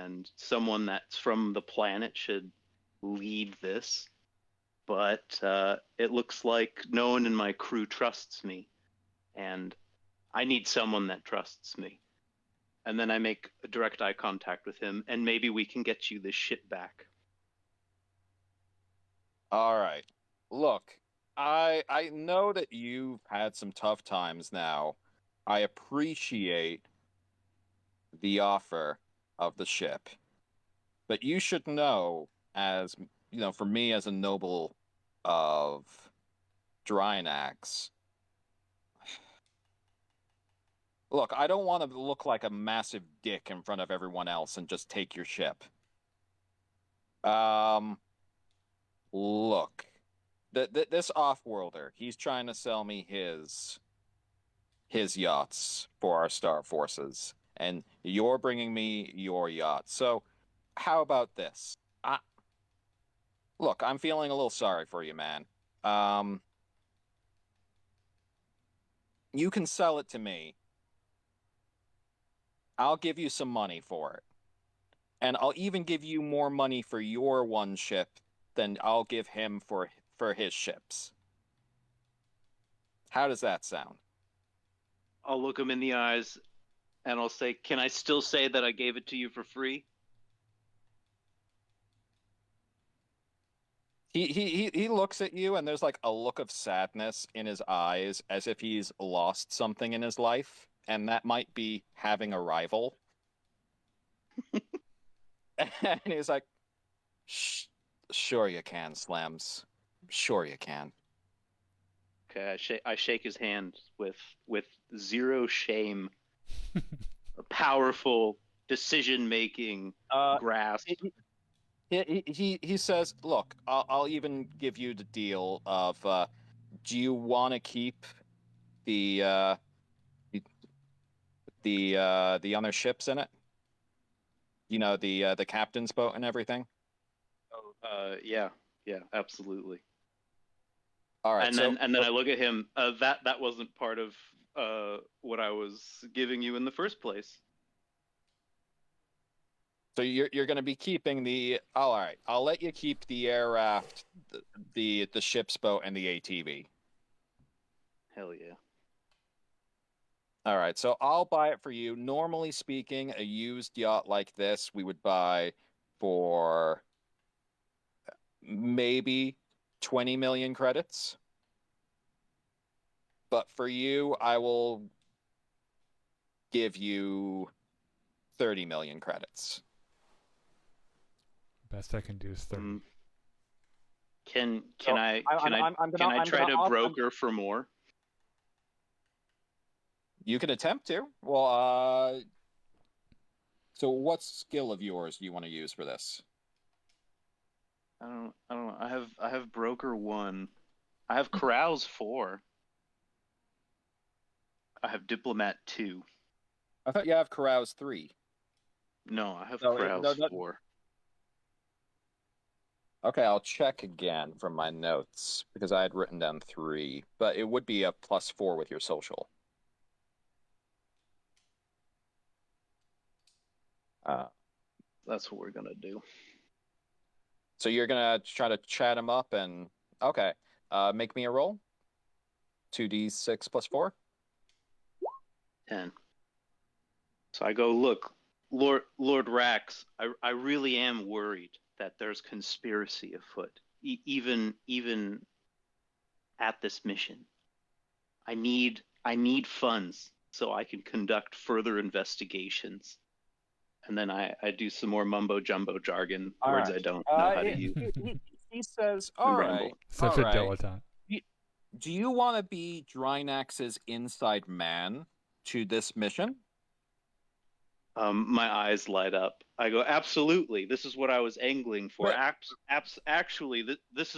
and someone that's from the planet should lead this. But it looks like no one in my crew trusts me, and I need someone that trusts me. And then I make a direct eye contact with him, and maybe we can get you this ship back. All right. Look, I know that you've had some tough times now. I appreciate the offer of the ship. But you should know, as you know, for me as a noble of Drynax, look, I don't want to look like a massive dick in front of everyone else and just take your ship. Um, look, this off-worlder, he's trying to sell me his yachts for our star forces, and you're bringing me your yacht. So, how about this? Look, I'm feeling a little sorry for you, man. Um, you can sell it to me. I'll give you some money for it. And I'll even give you more money for your one ship than I'll give him for his ships. How does that sound? I'll look him in the eyes and I'll say, "Can I still say that I gave it to you for free?" He looks at you and there's like a look of sadness in his eyes as if he's lost something in his life, and that might be having a rival. And he's like, sure you can, Slams. Sure you can. Okay, I shake his hand with zero shame, a powerful decision-making grasp. He says, "Look, I'll even give you the deal of, do you want to keep the the other ships in it? You know, the captain's boat and everything." Oh, yeah, yeah, absolutely. All right, And then I look at him. That wasn't part of what I was giving you in the first place. so you're going to be keeping the. All right, I'll let you keep the air raft, the ship's boat, and the ATV. Hell yeah. All right, so I'll buy it for you. Normally speaking, a used yacht like this we would buy for maybe 20 million credits. But for you, I will give you 30 million credits. Best I can do is 30. Can So I I'm can I try to gonna, broker for more? you can attempt to. Well, so what skill of yours do you want to use for this? I don't know. I have broker 1. I have carouse 4. I have diplomat 2. I thought you have carouse 3. No, I have No, carouse 4. okay, I'll check again from my notes because I had written down 3, but it would be a +4 with your social. That's what we're gonna do. So you're gonna try to chat him up and okay, make me a roll. 2d6 +4. 10. So I go, look, Lord Rax, I really am worried that there's conspiracy afoot, even at this mission. I need funds so I can conduct further investigations. And then I do some more mumbo jumbo jargon, All words right. I don't know how to use, He says, and all right, ramble. Such all a right. dilettante. Do you want to be Drynax's inside man to this mission? My eyes light up. I go, absolutely. This is what I was angling for. Actually, this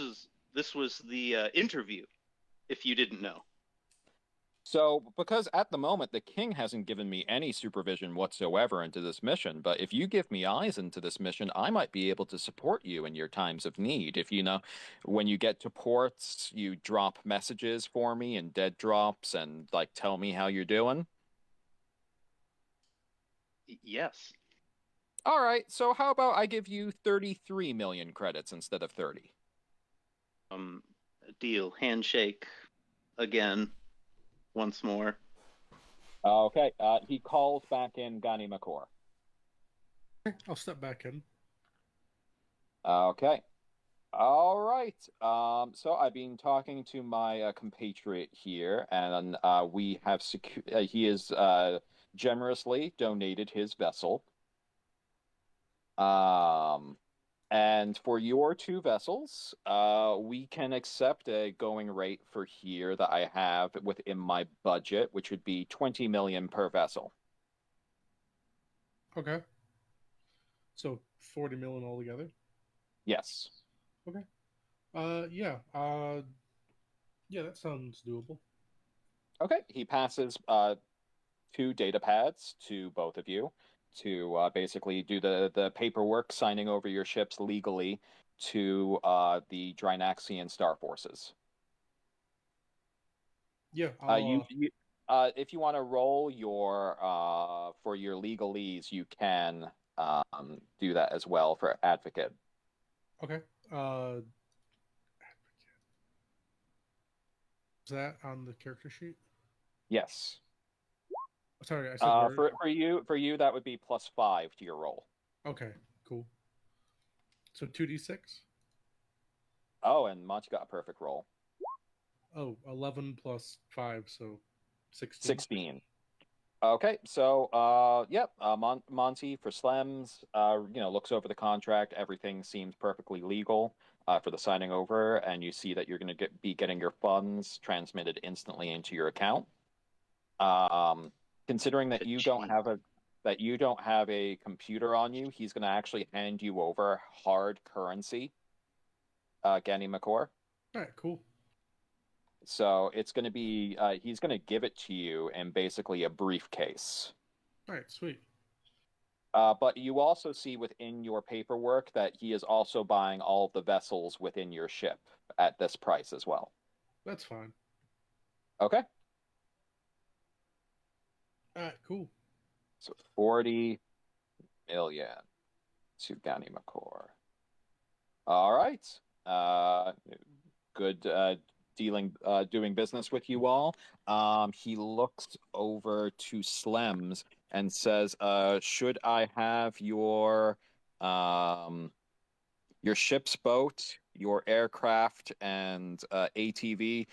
was the interview. If you didn't know. So, because at the moment the king hasn't given me any supervision whatsoever into this mission, but if you give me eyes into this mission, I might be able to support you in your times of need. If you know, when you get to ports, you drop messages for me and dead drops and like tell me how you're doing. Yes. All right, so how about I give you 33 million credits instead of 30? Um, Deal. Handshake again, once more. Okay, he calls back in Gani Makor. I'll step back in. Okay. All right. So I've been talking to my compatriot here, and we have he has generously donated his vessel. Um, and for your two vessels, we can accept a going rate for here that I have within my budget, which would be 20 million per vessel. Okay. So 40 million altogether. Yes. Okay. Yeah. Yeah, that sounds doable. Okay. He passes two data pads to both of you to basically do the paperwork, signing over your ships legally to the Drynaxian Star Forces. Yeah. If you want to roll your for your legalese, you can do that as well for advocate. Okay. Is that on the character sheet? Yes. Sorry, I said where. For you that would be +5 to your roll. Okay. Cool. So 2d6. Oh, and Monty got a perfect roll. Oh, 11 plus 5, so 16. 16. Okay, so yep, Monty for Slems, looks over the contract. Everything seems perfectly legal for the signing over, and you see that you're going to be getting your funds transmitted instantly into your account. Considering that you don't have a computer on you, he's going to actually hand you over hard currency, Gani Makor. All right, cool. So it's going to be he's going to give it to you in basically a briefcase. All right, sweet. But you also see within your paperwork that he is also buying all of the vessels within your ship at this price as well. That's fine. Okay. All right, cool. So 40 million to Gani Makor. All right. Good doing business with you all. He looks over to Slems and says, should I have your ship's boat, your aircraft, and ATV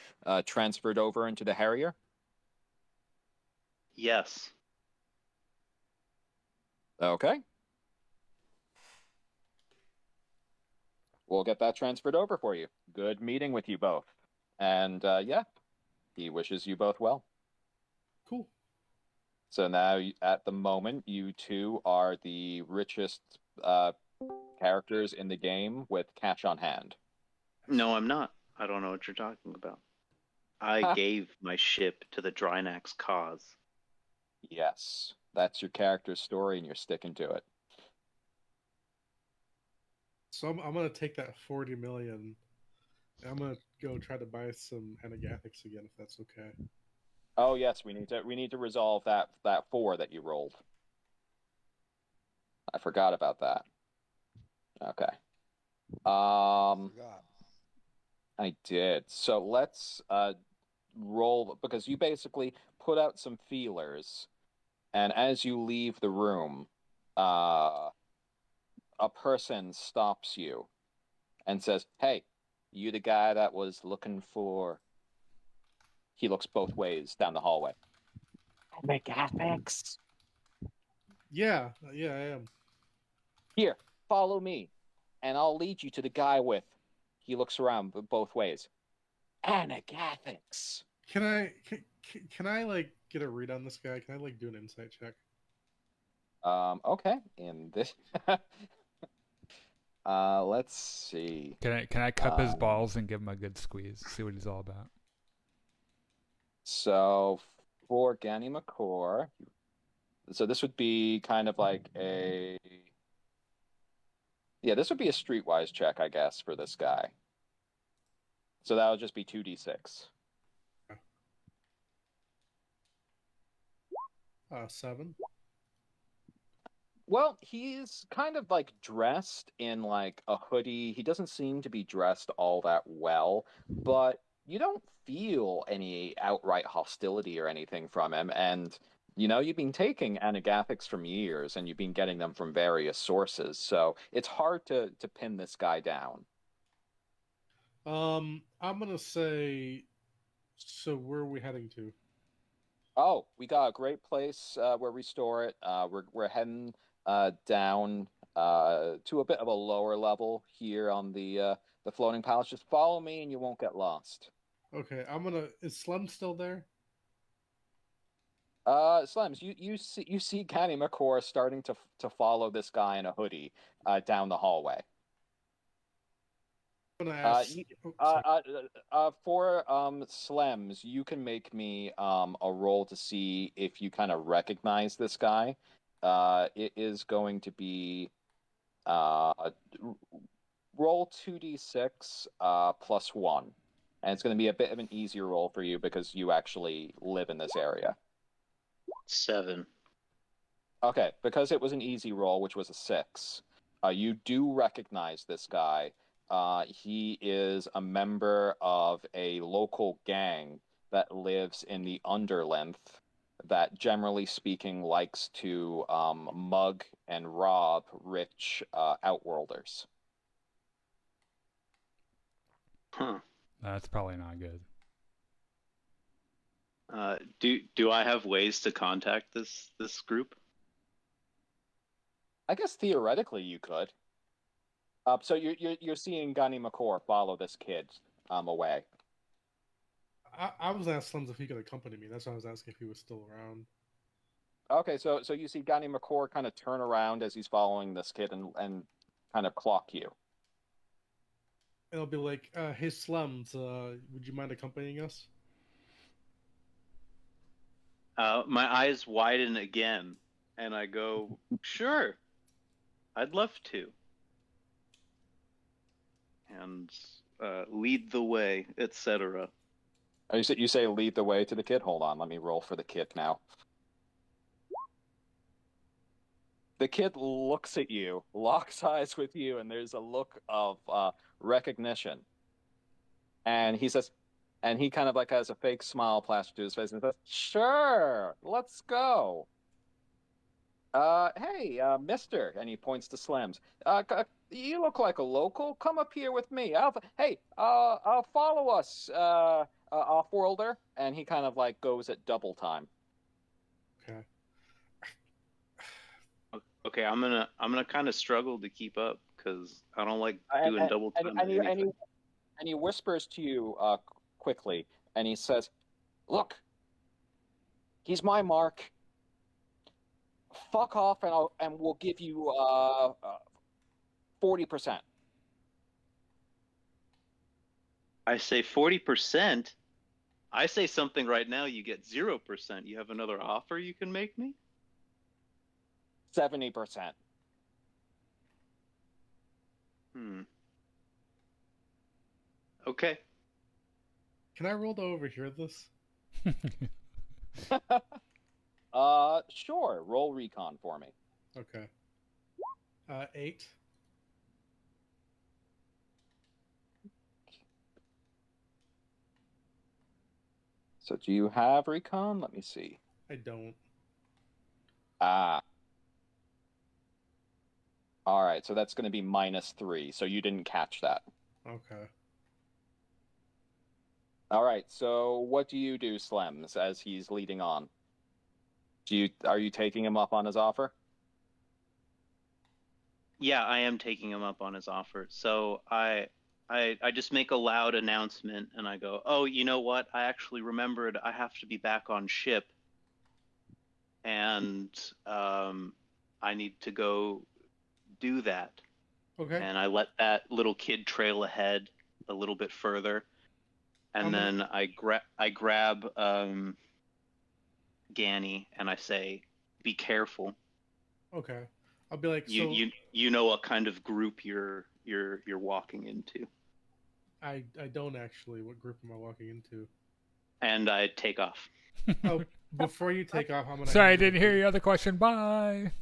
transferred over into the Harrier? Yes. Okay. We'll get that transferred over for you. Good meeting with you both. And yeah, he wishes you both well. Cool. So now, at the moment, you two are the richest characters in the game with cash on hand. No, I'm not. I don't know what you're talking about. I gave my ship to the Drynax cause. Yes, that's your character's story, and you're sticking to it. So I'm gonna take that 40 million. And I'm gonna go try to buy some Anagathics again, if that's okay. Oh yes, we need to resolve that 4 that you rolled. I forgot about that. Okay. I did. So let's roll, because you basically put out some feelers, and as you leave the room, a person stops you and says, "Hey, you the guy that was looking for?" He looks both ways down the hallway. Megathics. Yeah, I am. Here, follow me, and I'll lead you to the guy with. He looks around both ways. Anagathics. Can I like get a read on this guy? Can I like do an insight check? Okay. In this, let's see. Can I cup his balls and give him a good squeeze? See what he's all about. So for Gani Makor, so this would be kind of like this would be a streetwise check, I guess, for this guy. So that would just be 2d6. 7. Well, he's kind of like dressed in like a hoodie. He doesn't seem to be dressed all that well, but you don't feel any outright hostility or anything from him. And you've been taking anagathics from years, and you've been getting them from various sources, so it's hard to pin this guy down. I'm gonna say. So where are we heading to? Oh, we got a great place where we store it. We're heading down to a bit of a lower level here on the floating palace. Just follow me, and you won't get lost. Okay, I'm gonna. Is Slem still there? Slims, you see Canny McCore starting to follow this guy in a hoodie down the hallway. I'm gonna Uh, ask. you, Oh, sorry. for Slems, you can make me a roll to see if you kind of recognize this guy. It is going to be uh, roll 2d6 plus 1. And it's going to be a bit of an easier roll for you because you actually live in this area. 7. Okay, because it was an easy roll, which was a 6, you do recognize this guy. He is a member of a local gang that lives in the Underlength that, generally speaking, likes to mug and rob rich outworlders. Huh. That's probably not good. Do I have ways to contact this group? I guess theoretically you could. So you're seeing Gunny McCore follow this kid away. I was asking Slem if he could accompany me. That's why I was asking if he was still around. Okay, so you see Gunny McCore kind of turn around as he's following this kid and kind of clock you. And I'll be like, "Hey, Slums, would you mind accompanying us?" My eyes widen again, and I go, "Sure, I'd love to." And lead the way, etc. You say lead the way to the kid. Hold on, let me roll for the kid now. The kid looks at you, locks eyes with you, and there's a look of recognition. And he says, and he kind of like has a fake smile plastered to his face and says, "Sure, let's go." Hey, mister, and he points to Slams. You look like a local. Come up here with me. Hey, follow us, off-worlder. And he kind of like goes at double time. Okay. Okay, I'm gonna kind of struggle to keep up because I don't like doing double time and, at anything. he whispers to you quickly, and he says, "Look, he's my mark. Fuck off, and we'll give you 40%." I say 40%. I say something right now. You get 0%. You have another offer you can make me? 70%. Okay. Can I roll to overhear this? Sure. Roll recon for me. Okay. 8. So do you have recon? Let me see. I don't. Ah. All right, so that's going to be -3. So you didn't catch that. Okay. All right, so what do you do, Slems, as he's leading on? Are you taking him up on his offer? Yeah, I am taking him up on his offer. So I just make a loud announcement and I go, "Oh, you know what? I actually remembered I have to be back on ship, and I need to go do that." Okay. And I let that little kid trail ahead a little bit further, and then I grab Ganny and I say, "Be careful." Okay. I'll be like, You so you know what kind of group you're walking into. I don't actually. What group am I walking into? And I take off. Oh, before you take off, I'm gonna. Sorry, I hand you didn't hear your other question. Bye.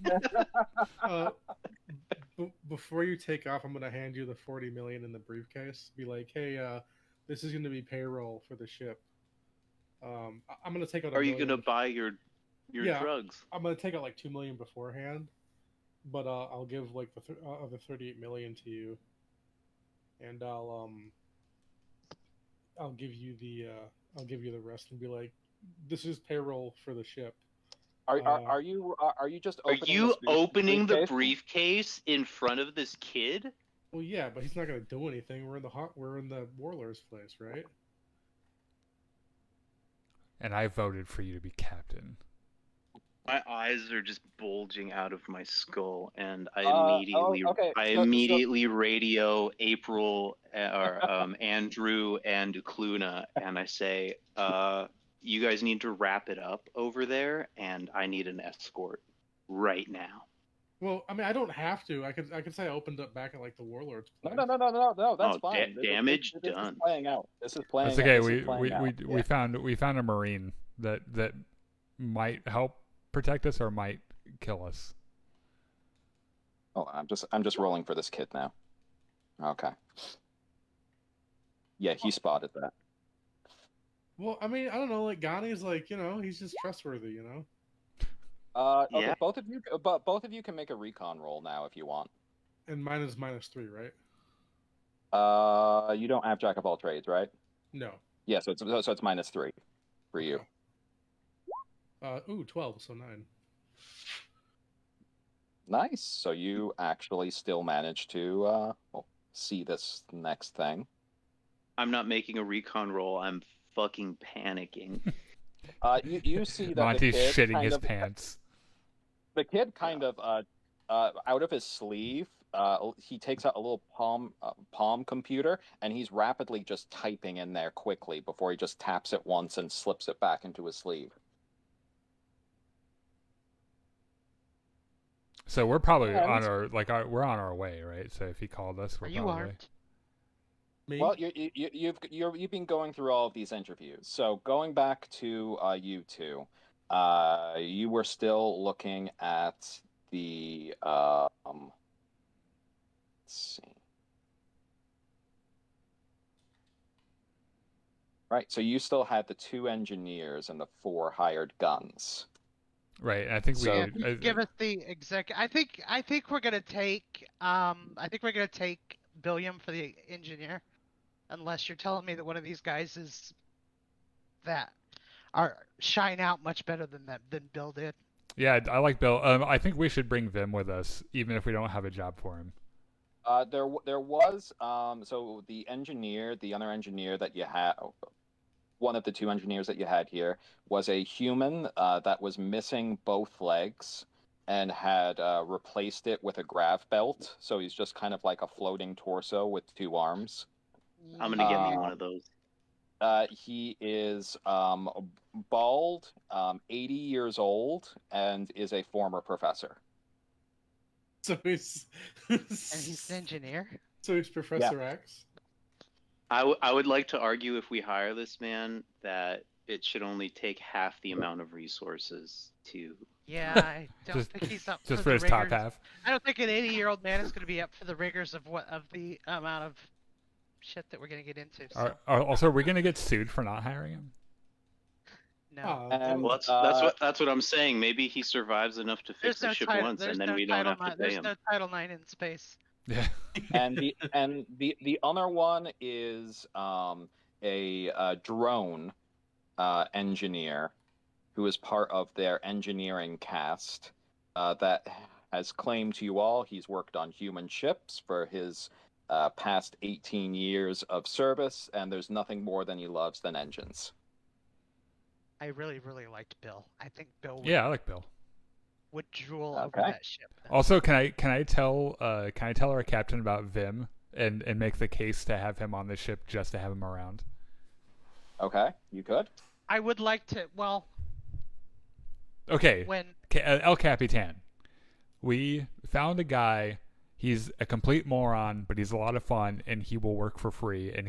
Before you take off, I'm gonna hand you the 40 million in the briefcase. Be like, hey, this is gonna be payroll for the ship. I'm gonna take out. Are you gonna buy your drugs? I'm gonna take out like 2 million beforehand, but I'll give like the other 38 million to you, and I'll give you the rest and be like, this is payroll for the ship. Are you just Are opening you opening the briefcase? briefcase in front of this kid? Well, yeah, but he's not gonna do anything. We're in the Warlord's place, right? And I voted for you to be captain. My eyes are just bulging out of my skull, and I okay. immediately radio April or Andrew and Ukluna, and I say, you guys need to wrap it up over there, and I need an escort right now. Well, I mean, I don't have to. I could say I opened up back at like the Warlord's place. No. That's fine. Damage this done. Is playing out. This is playing. That's okay. Out. We found a Marine that might help protect us or might kill us. Oh, I'm just rolling for this kid now. Okay. Yeah, he spotted that. Well, I mean, I don't know. Like Gani's like, he's just trustworthy, Okay, Yeah. both of you can make a recon roll now if you want. And mine is -3, right? You don't have Jack of all trades, right? No. Yeah, so it's -3 for you. Ooh, 12, so 9. Nice. So you actually still manage to see this next thing. I'm not making a recon roll. I'm fucking panicking. You see that Monty's the kid shitting kind his of, pants. The kid kind of out of his sleeve, he takes out a little palm computer, and he's rapidly just typing in there quickly before he just taps it once and slips it back into his sleeve. So we're probably we're on our way, right? So if he called us, we're You probably. aren't. Me? Well, you've been going through all of these interviews. So going back to you two, you were still looking at the let's see. Right, so you still had the 2 engineers and the 4 hired guns. Right, and I think So- Give us the exec. I think we're gonna take. I think we're gonna take Billiam for the engineer, unless you're telling me that one of these guys is that are shine out much better than Bill did. Yeah, I like Bill. I think we should bring Vim with us, even if we don't have a job for him. There was so the other engineer that you had, one of the 2 engineers that you had here was a human that was missing both legs and had replaced it with a grav belt, so he's just kind of like a floating torso with 2 arms. I'm gonna get me one of those. He is bald, 80 years old, and is a former professor. So he's And he's an engineer. so he's Professor X. I would like to argue, if we hire this man, that it should only take half the amount of resources to. Yeah, I don't think he's up Just for for the his top rigors. half. I don't think an 80-year-old man is going to be up for the rigors of the amount of shit that we're going to get into. So. Also, are we gonna get sued for not hiring him? No. And, Well, that's what I'm saying. Maybe he survives enough to fix the ship once, and then we don't have to pay There's him. no Title IX in space. Yeah. and the other one is a drone engineer who is part of their engineering cast that has claimed to you all he's worked on human ships for his past 18 years of service, and there's nothing more than he loves than engines. I really, really liked Bill. I think Bill Yeah, I like Bill. would drool over Okay. that ship. Also, can I tell our captain about Vim and make the case to have him on the ship just to have him around? Okay, you could. I would like to. Well, Okay, when El Capitan. We found a guy. He's a complete moron, but he's a lot of fun, and he will work for free, and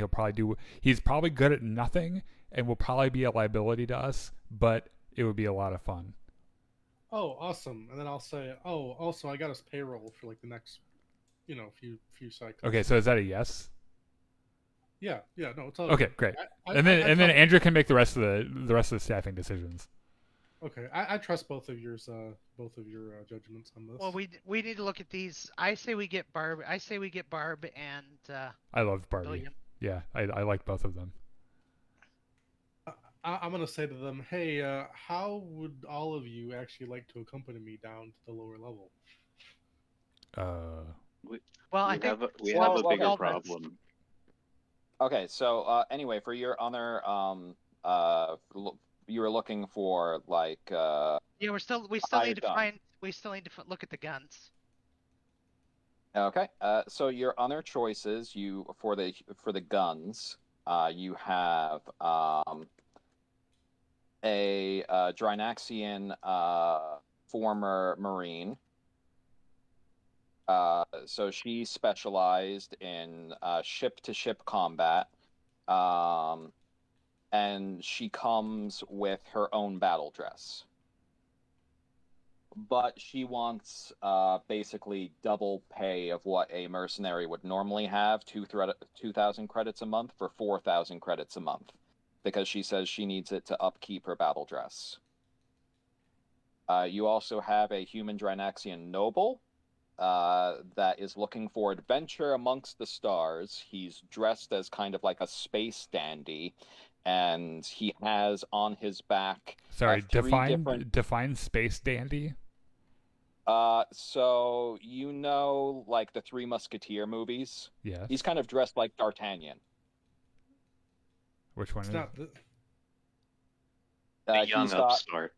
he's probably good at nothing, and will probably be a liability to us, but it would be a lot of fun. Oh, awesome! And then I'll say, oh, also I got us payroll for like the next, few cycles. Okay, so is that a yes? Yeah, no, it's all Okay, good. great. I And then trust- Andrew can make the rest of the staffing decisions. Okay, I trust both of your judgments on this. Well, we need to look at these. I say we get Barb. I say we get Barb and I loved Barbie. Billiam. Yeah, I like both of them. I'm gonna say to them, hey, how would all of you actually like to accompany me down to the lower level? Well, I think we have a bigger Walnuts. problem. Okay, so anyway, for your other you were looking for like Yeah, we still need hired to gun. find. We still need to look at the guns. Okay, so your other choices, for the guns, you have a Drynaxian former Marine. So she specialized in ship-to-ship combat, and she comes with her own battle dress. But she wants basically double pay of what a mercenary would normally have, 2,000 credits a month for 4,000 credits a month, because she says she needs it to upkeep her battle dress. You also have a human Drynaxian noble that is looking for adventure amongst the stars. He's dressed as kind of like a space dandy, and he has on his back. Sorry, define define space dandy. So like the Three Musketeer movies. Yes. He's kind of dressed like D'Artagnan. Which one It's is? not. A young He's got upstart.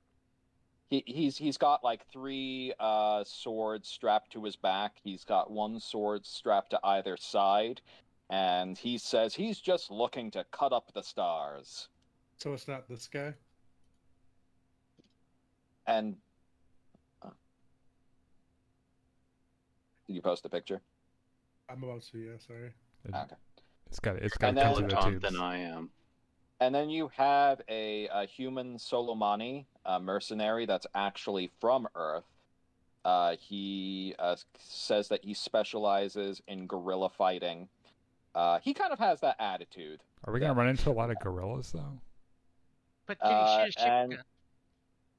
he's got like 3 swords strapped to his back. He's got 1 sword strapped to either side, and he says he's just looking to cut up the stars. So it's not this guy. And did you post a picture? I'm about to. Yeah, sorry. Okay. It's got And to then- come to the More tubes. than I am. And then you have a human Solomani, a mercenary that's actually from Earth. He says that he specializes in guerrilla fighting. He kind of has that attitude. Are we gonna run into a lot of gorillas though? But can he shoot a ship and- gun?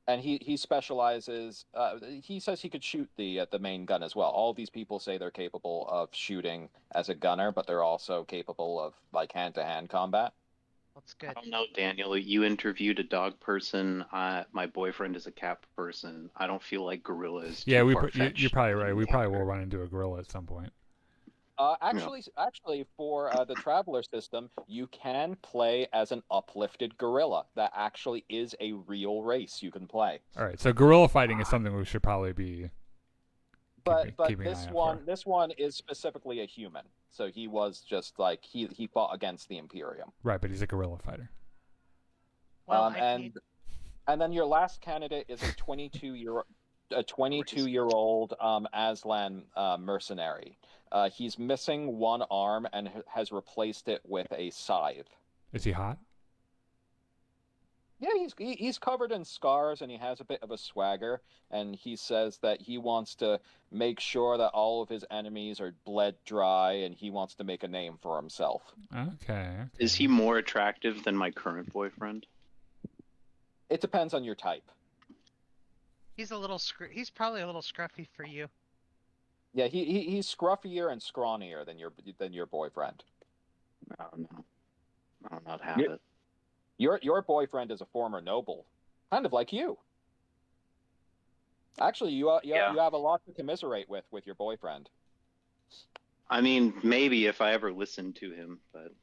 And he specializes. He says he could shoot the main gun as well. All these people say they're capable of shooting as a gunner, but they're also capable of like hand-to-hand combat. That's good. I don't know, Daniel. You interviewed a dog person. My boyfriend is a cat person. I don't feel like gorilla is too Yeah, far-fetched you're probably right. We probably will either. run into a gorilla at some point. Actually, for the Traveler system, you can play as an uplifted gorilla. That actually is a real race you can play. All right, so gorilla fighting is something we should probably be. But keeping an this eye out one for. this one is specifically a human. So he was just like he fought against the Imperium. Right, but he's a gorilla fighter. Well, and then your last candidate is a 22-year-old Aslan mercenary. He's missing 1 arm and has replaced it with a scythe. Is he hot? Yeah, he's covered in scars and he has a bit of a swagger, and he says that he wants to make sure that all of his enemies are bled dry, and he wants to make a name for himself. Okay. Is he more attractive than my current boyfriend? It depends on your type. he's he's probably a little scruffy for you. Yeah, he's scruffier and scrawnier than your boyfriend. No. I'll not have it. Your boyfriend is a former noble, kind of like you. Actually, you have a lot to commiserate with your boyfriend. I mean, maybe if I ever listened to him, but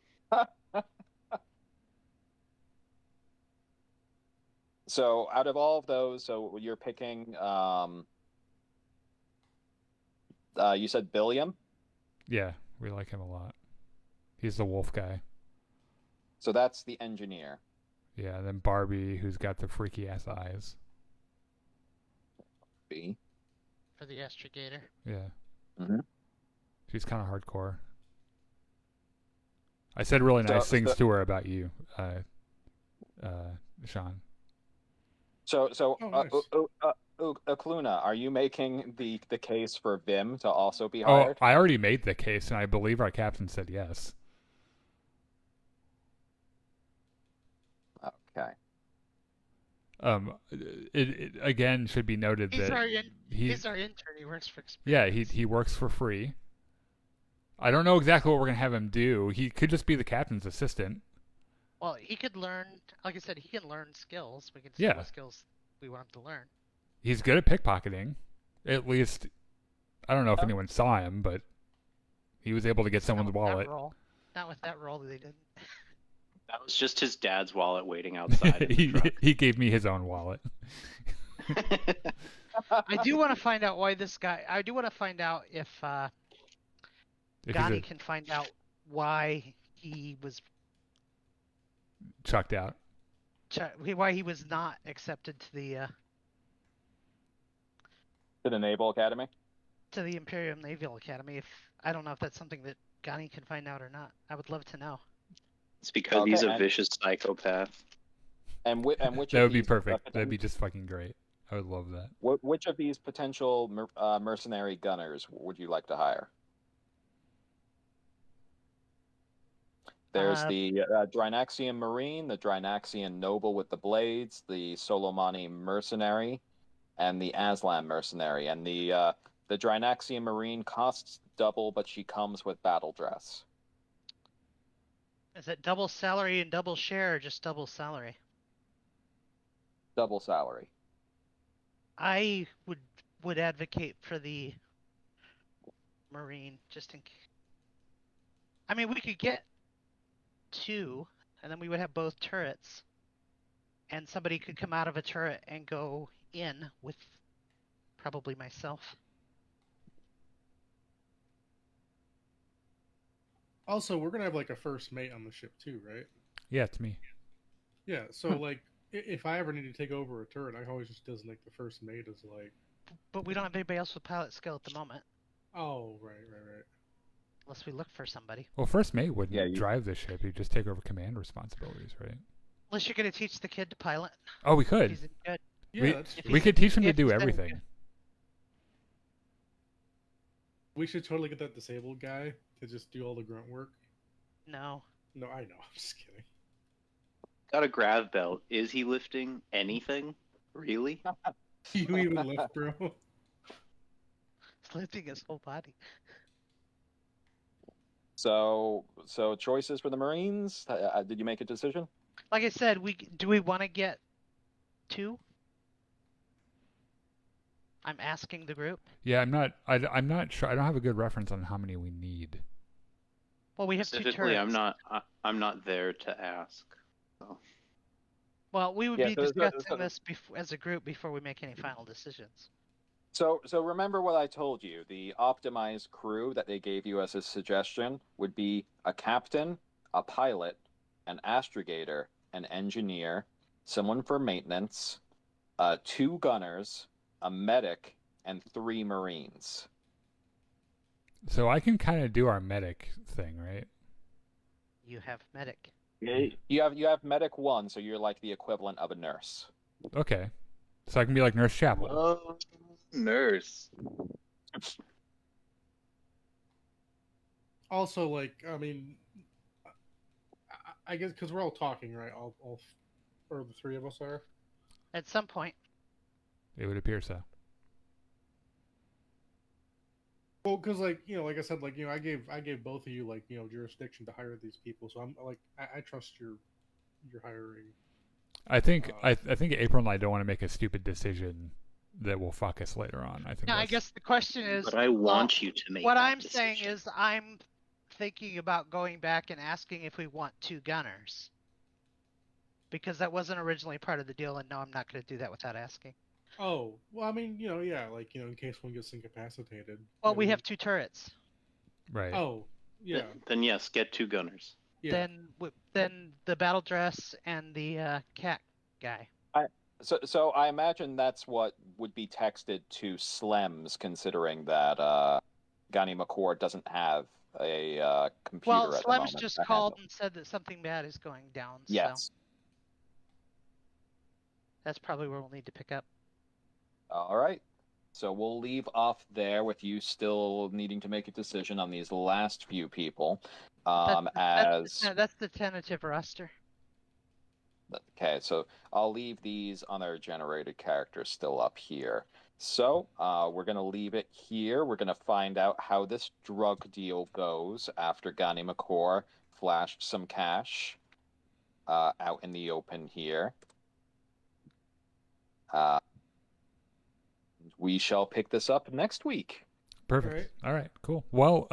So out of all of those, so you're picking. You said Billiam, Yeah, we like him a lot. He's the wolf guy. so that's the engineer. Yeah, and then Barbie, who's got the freaky ass eyes. B. For the Astrogator. Yeah. Mhm. She's kind of hardcore. I said really nice things to her about you, Sean. So, Oh, nice. Akluna, are you making the case for Vim to also be Oh, hired? I already made the case, and I believe our captain said yes. Okay. It again should be noted He's that he's our intern. He works for yeah, experience. he works for free. I don't know exactly what we're gonna have him do. He could just be the captain's assistant. Well, he could learn. Like I said, he can learn skills. We can see Yeah. what skills we want him to learn. He's good at pickpocketing. At least, I don't know if anyone saw him, but he was able to get someone's wallet. Not with that role, they didn't. That was just his dad's wallet waiting outside in the truck. He gave me his own wallet. I do want to find out why this guy. I do want to find out if Gani can find out why he was chucked out. Why he was not accepted to the To the Naval Academy? to the Imperial Naval Academy. If I don't know if that's something that Gani can find out or not. I would love to know. It's because he's a vicious psychopath. And which that would be perfect. That'd be just fucking great. I would love that. Which of these potential mercenary gunners would you like to hire? There's the Drynaxian Marine, the Drynaxian Noble with the Blades, the Solomani Mercenary, and the Aslan Mercenary. And the Drynaxian Marine costs double, but she comes with battle dress. Is it double salary and double share, or just double salary? Double salary. I would advocate for the Marine, just in case. I mean, we could get 2, and then we would have both turrets, and somebody could come out of a turret and go in with probably myself. Also, we're gonna have like a first mate on the ship too, right? Yeah, it's me. Yeah. So like, if I ever need to take over a turret, I can always just designate the first mate as like. But we don't have anybody else with pilot skill at the moment. Oh, right. Unless we look for somebody. Well, first mate wouldn't drive the ship. He'd just take over command responsibilities, right? Unless you're gonna teach the kid to pilot. Oh, we could. He's good. Yeah, we could teach him to do everything. We should totally get that disabled guy to just do all the grunt work. No. No, I know. I'm just kidding. Got a grav belt. Is he lifting anything? Really? You even lift, bro? He's lifting his whole body. So choices for the Marines? Did you make a decision? Like I said, do we want to get 2? I'm asking the group. Yeah, I'm not sure. I don't have a good reference on how many we need. Well, we have 2 turrets. Specifically, I'm not there to ask. So. Well, we would be discussing this as a group before we make any final decisions. So remember what I told you. The optimized crew that they gave you as a suggestion would be a captain, a pilot, an astrogator, an engineer, someone for maintenance, 2 gunners, a medic, and 3 Marines. So I can kind of do our medic thing, right? You have medic. You have medic 1, so you're like the equivalent of a nurse. Okay. So I can be like Nurse Chaplin. Oh, nurse. Also, like, I mean, I guess because we're all talking, right? All, or the 3 of us are. At some point. It would appear so. Well, because like like I said, like I gave both of you like jurisdiction to hire these people, so I'm like I trust your hiring. I think I think April and I don't want to make a stupid decision that will fuck us later on. I think. Now, I guess the question is. But I want you to make. What that I'm decision. saying is, I'm thinking about going back and asking if we want 2 gunners, because that wasn't originally part of the deal, and no, I'm not going to do that without asking. Oh, well, I mean, yeah, like, in case one gets incapacitated. Well, we have 2 turrets. Right. Oh, yeah. Then yes, get 2 gunners. Yeah. Then the battle dress and the cat guy. So I imagine that's what would be texted to Slems, considering that Gani McCord doesn't have a computer Well, at the Slems moment just to called handle. and said that something bad is going down. Yes. So. That's probably where we'll need to pick up. All right. So we'll leave off there with you still needing to make a decision on these last few people. That's the tentative roster. Okay, so I'll leave these ungenerated characters still up here. So we're going to leave it here. We're going to find out how this drug deal goes after Gani McCore flashed some cash out in the open here. We shall pick this up next week. Perfect. All right, cool. Well,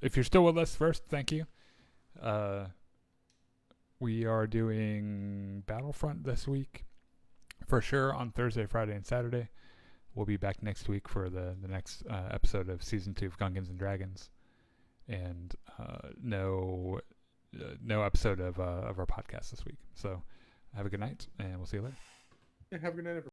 if you're still with us first, thank you. We are doing Battlefront this week for sure on Thursday, Friday, and Saturday. We'll be back next week for the next episode of Season 2 of Gungans and Dragons. And no episode of our podcast this week. So have a good night, and we'll see you later. Yeah, have a good night, everyone.